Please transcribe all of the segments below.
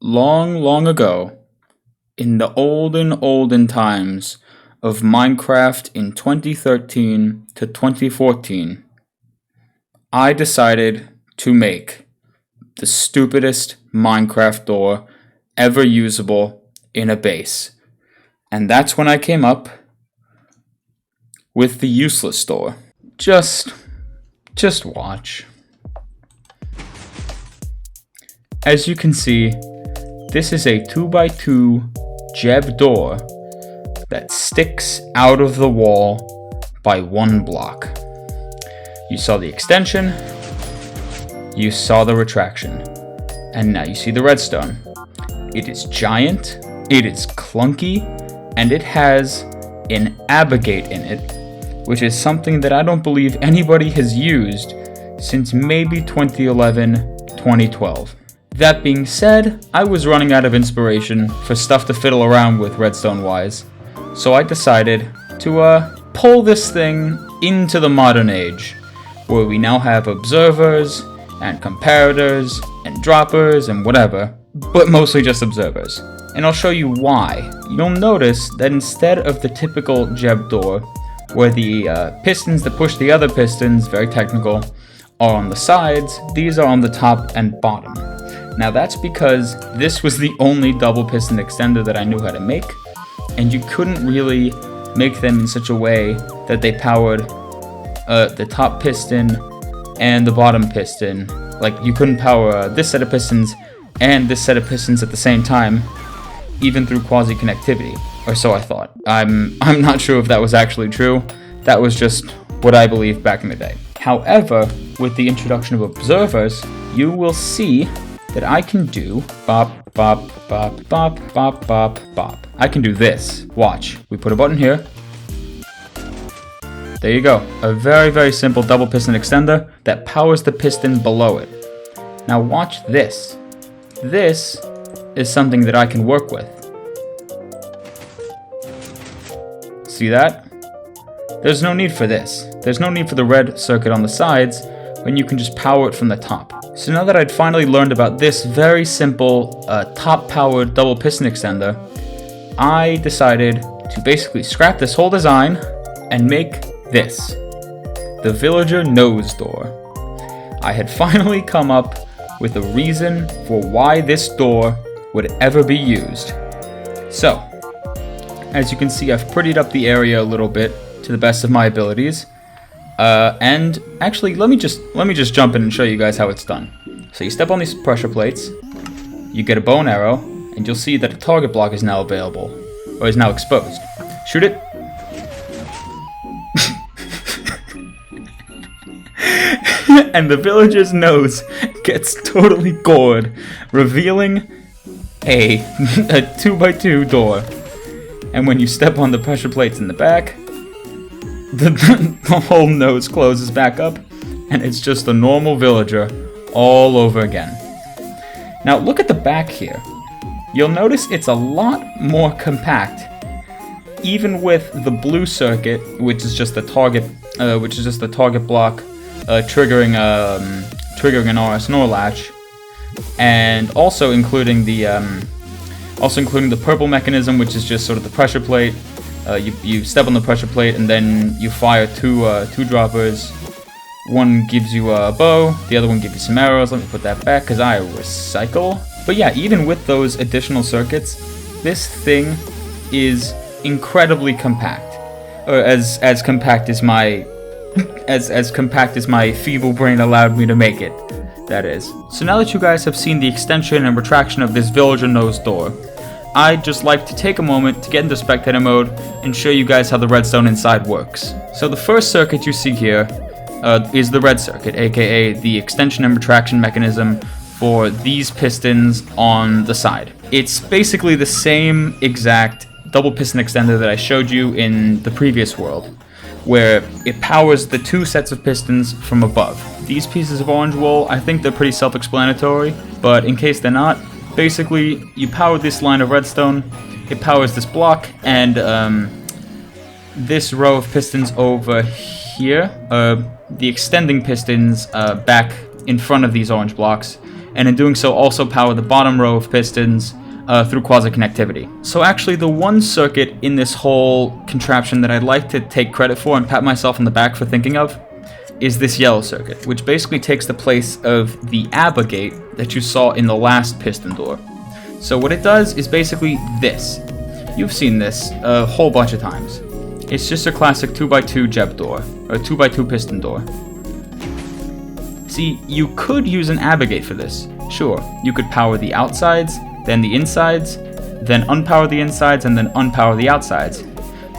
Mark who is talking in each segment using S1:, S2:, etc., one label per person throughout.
S1: Long, long ago, in the olden times of Minecraft in 2013 to 2014, I decided to make the stupidest Minecraft door ever usable in a base. And that's when I came up with the useless door. Just watch. As you can see, this is a 2x2 Jeb door that sticks out of the wall by one block. You saw the extension, you saw the retraction, and now you see the redstone. It is giant, it is clunky, and it has an abogate in it, which is something that I don't believe anybody has used since maybe 2011, 2012. That being said, I was running out of inspiration for stuff to fiddle around with redstone-wise, so I decided to pull this thing into the modern age, where we now have observers, and comparators, and droppers, and whatever, but mostly just observers. And I'll show you why. You'll notice that instead of the typical Jeb door, where the pistons that push the other pistons, very technical, are on the sides, these are on the top and bottom. Now that's because this was the only double piston extender that I knew how to make, and you couldn't really make them in such a way that they powered the top piston and the bottom piston. Like, you couldn't power this set of pistons and this set of pistons at the same time, even through quasi-connectivity, or so I thought. I'm not sure if that was actually true. That was just what I believed back in the day. However, with the introduction of observers, you will see that I can do bop, bop, bop, bop, bop, bop, bop. I can do this. Watch. We put a button here. There you go. A very, very simple double piston extender that powers the piston below it. Now watch this. This is something that I can work with. See that? There's no need for this. There's no need for the red circuit on the sides when you can just power it from the top. So now that I'd finally learned about this very simple top-powered double piston extender, I decided to basically scrap this whole design and make this, the villager nose door. I had finally come up with a reason for why this door would ever be used. So, as you can see, I've prettied up the area a little bit to the best of my abilities. And actually, let me just jump in and show you guys how it's done. So you step on these pressure plates, you get a bow and arrow, and you'll see that a target block is now available, or is now exposed. Shoot it. And the villager's nose gets totally gored, revealing a 2x2 door. And when you step on the pressure plates in the back, the whole nose closes back up, and it's just a normal villager all over again. Now look at the back here. You'll notice it's a lot more compact, even with the blue circuit, which is just the target block triggering an RS NOR latch, and also including the purple mechanism, which is just sort of the pressure plate. You step on the pressure plate and then you fire two droppers. One gives you a bow, the other one gives you some arrows. Let me put that back because I recycle. But yeah, even with those additional circuits, this thing is incredibly compact. Or as compact as my feeble brain allowed me to make it, that is. So now that you guys have seen the extension and retraction of this villager nose door, I'd just like to take a moment to get into Spectator Mode and show you guys how the redstone inside works. So the first circuit you see here is the red circuit, aka the extension and retraction mechanism for these pistons on the side. It's basically the same exact double piston extender that I showed you in the previous world, where it powers the two sets of pistons from above. These pieces of orange wool, I think they're pretty self-explanatory, but in case they're not, basically you power this line of redstone, it powers this block, and this row of pistons over here, the extending pistons back in front of these orange blocks, and in doing so also power the bottom row of pistons through quasi-connectivity. So actually the one circuit in this whole contraption that I'd like to take credit for and pat myself on the back for thinking of is this yellow circuit, which basically takes the place of the ABBA gate that you saw in the last piston door. So what it does is basically this. You've seen this a whole bunch of times. It's just a classic 2x2 Jeb door, or 2x2 piston door. See, you could use an ABBA gate for this. Sure, you could power the outsides, then the insides, then unpower the insides, and then unpower the outsides.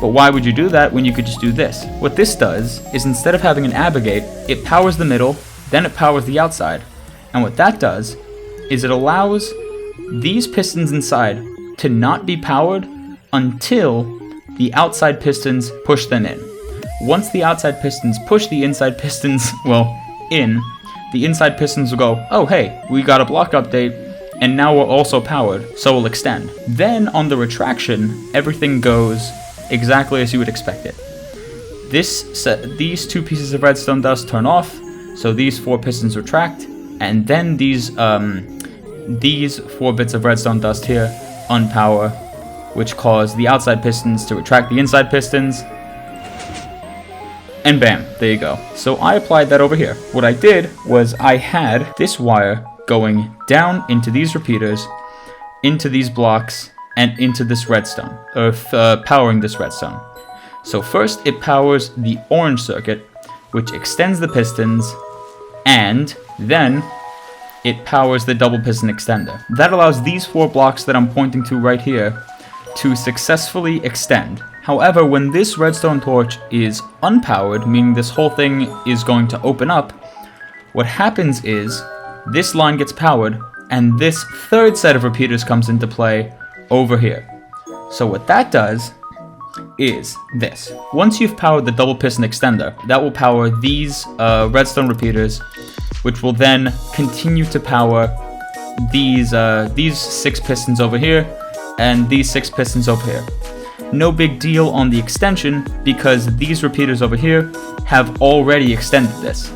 S1: But why would you do that when you could just do this? What this does is instead of having an ABBA gate, it powers the middle, then it powers the outside. And what that does is it allows these pistons inside to not be powered until the outside pistons push them in. Once the outside pistons push the inside pistons, in, the inside pistons will go, oh hey, we got a block update, and now we're also powered, so we'll extend. Then on the retraction, everything goes exactly as you would expect it. These two pieces of redstone dust turn off, so these 4 pistons retract, and then these 4 bits of redstone dust here unpower, which cause the outside pistons to retract the inside pistons, and bam, there you go. So I applied that over here. What I did was I had this wire going down into these repeaters, into these blocks, and into this redstone, or powering this redstone. So first it powers the orange circuit, which extends the pistons, and then it powers the double piston extender. That allows these 4 blocks that I'm pointing to right here to successfully extend. However, when this redstone torch is unpowered, meaning this whole thing is going to open up, what happens is this line gets powered, and this 3rd set of repeaters comes into play over here. So what that does is this. Once you've powered the double piston extender, that will power these redstone repeaters, which will then continue to power these 6 pistons over here and these 6 pistons over here. No big deal on the extension because these repeaters over here have already extended this.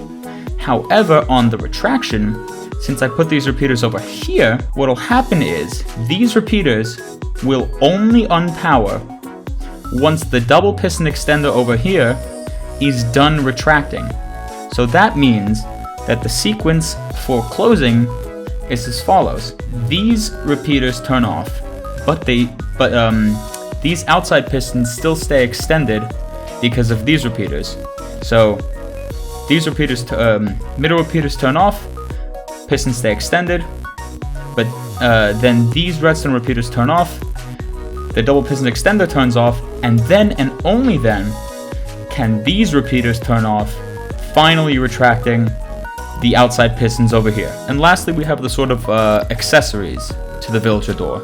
S1: However, on the retraction, since I put these repeaters over here, what'll happen is these repeaters will only unpower once the double piston extender over here is done retracting. So that means that the sequence for closing is as follows. These repeaters turn off, but these outside pistons still stay extended because of these repeaters. So these repeaters, middle repeaters turn off, pistons stay extended, but then these redstone repeaters turn off, the double piston extender turns off, and then and only then can these repeaters turn off, finally retracting the outside pistons over here. And lastly, we have the sort of accessories to the villager door.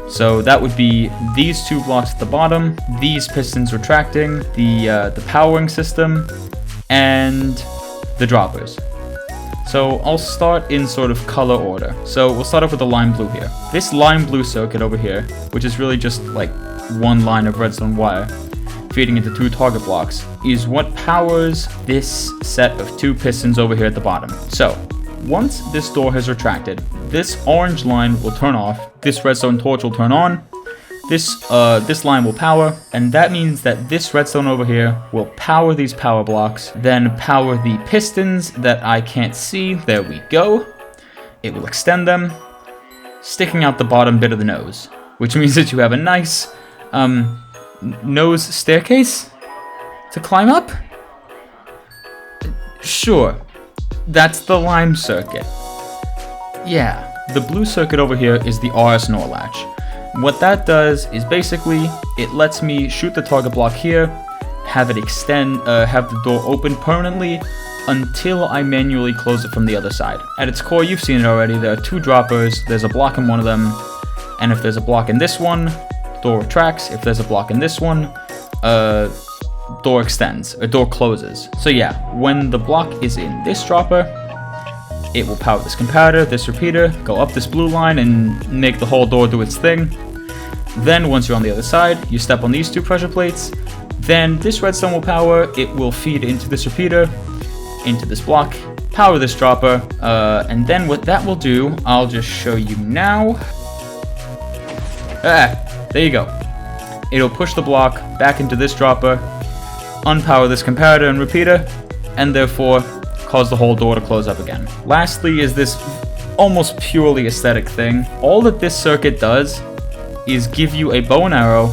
S1: So that would be these 2 blocks at the bottom, these pistons retracting, the powering system, and the droppers. So I'll start in sort of color order. So we'll start off with the lime blue here. This lime blue circuit over here, which is really just like 1 line of redstone wire feeding into 2 target blocks, is what powers this set of 2 pistons over here at the bottom. So once this door has retracted, this orange line will turn off, this redstone torch will turn on, this line will power, and that means that this redstone over here will power these power blocks, then power the pistons that I can't see. There we go. It will extend them, sticking out the bottom bit of the nose, which means that you have a nice nose staircase to climb up. Sure, that's the lime circuit. Yeah, the blue circuit over here is the RS NOR latch. What that does is basically it lets me shoot the target block here, have it extend, have the door open permanently until I manually close it from the other side. At its core, you've seen it already. There are 2 droppers. There's a block in one of them, and if there's a block in this one, door retracts. If there's a block in this one, door extends, or door closes. So yeah, when the block is in this dropper, it will power this comparator, this repeater, go up this blue line and make the whole door do its thing. Then once you're on the other side, you step on these 2 pressure plates, then this redstone will power, it will feed into this repeater, into this block, power this dropper, and then what that will do, I'll just show you now. There you go. It'll push the block back into this dropper, unpower this comparator and repeater, and therefore cause the whole door to close up again. Lastly is this almost purely aesthetic thing. All that this circuit does is give you a bow and arrow,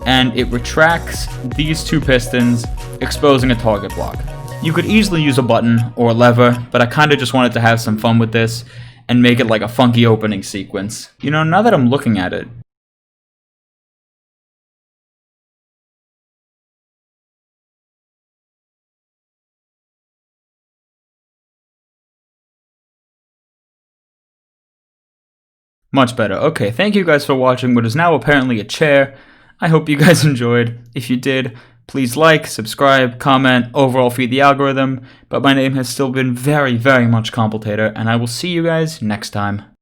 S1: and it retracts these two pistons, exposing a target block. You could easily use a button or a lever, but I kinda just wanted to have some fun with this and make it like a funky opening sequence. You know, now that I'm looking at it, much better. Okay, thank you guys for watching what is now apparently a chair. I hope you guys enjoyed. If you did, please like, subscribe, comment, overall feed the algorithm. But my name has still been very, very much Completator, and I will see you guys next time.